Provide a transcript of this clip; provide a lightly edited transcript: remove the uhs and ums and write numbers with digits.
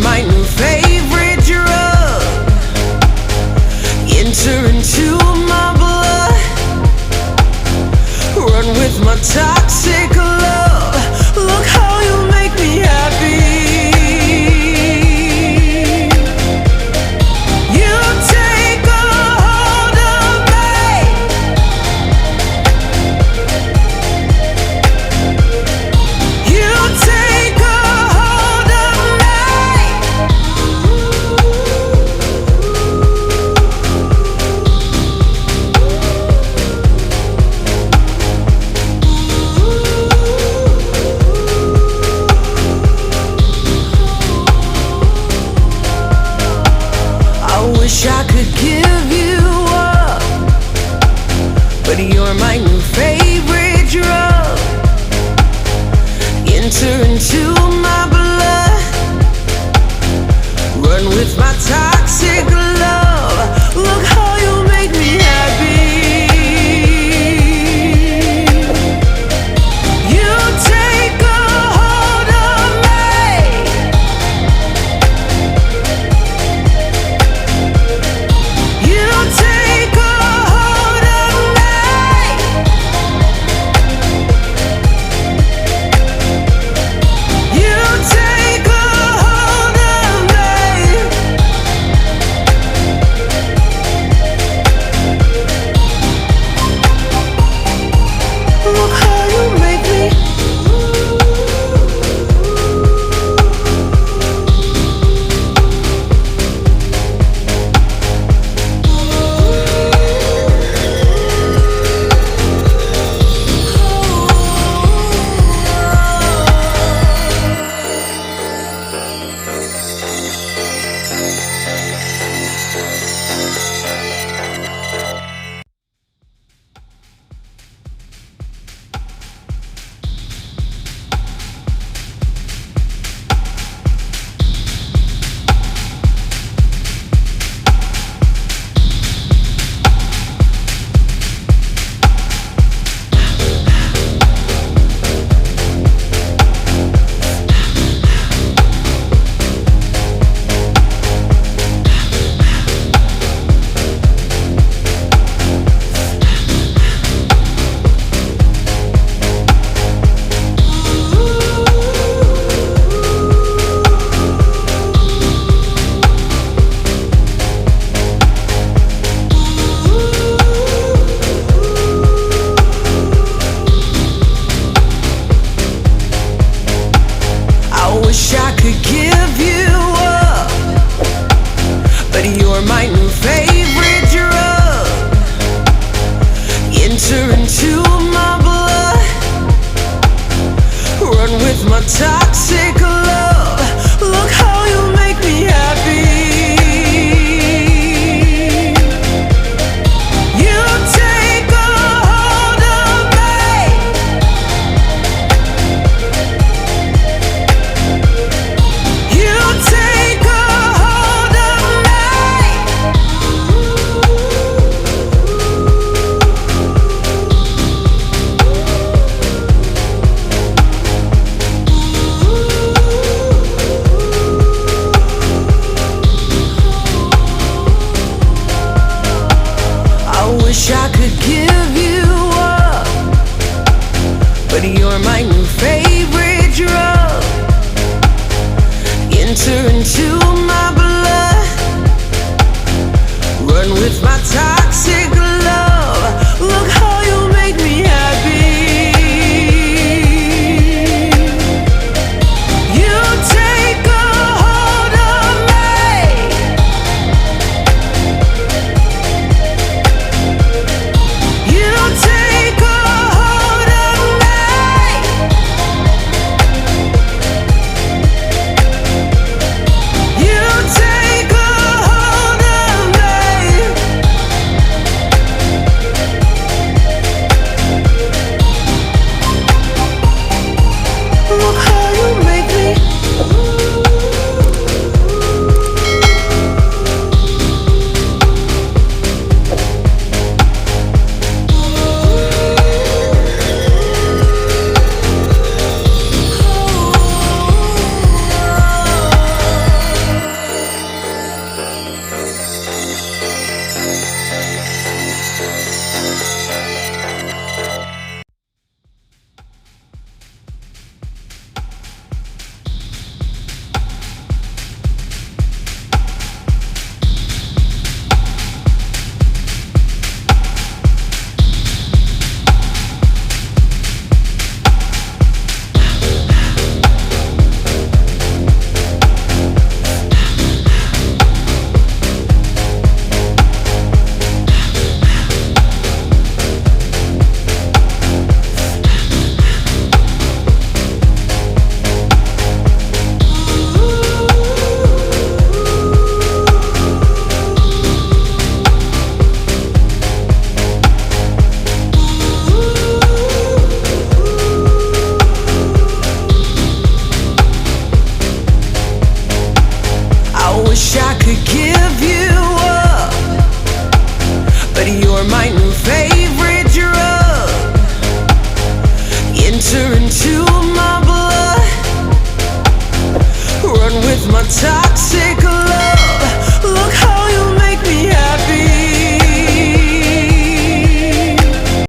my new favorite drug. Enter into my blood, run with my toxic love. Look how you make me happy. You take a hold of me. You take a hold of me. I wish I could give you up, but you're my new favorite drug. Enter into my blood, run with my toxic love. Look how you make me happy. You take a hold of me. You take a hold of me. You take a hold of me. Look how you make me. I wish I could give you up, but you're my new favorite drug. Enter into my blood, run with my toxic love. Look how you make me happy. You take a hold of me. You take a hold of me. I wish I could give you up, but you're my new favorite drug. Enter into my blood, run with my toxic love. Look how you make me happy. You take a hold of me. but you're my new favorite drug. Enter into my blood, run with my toxic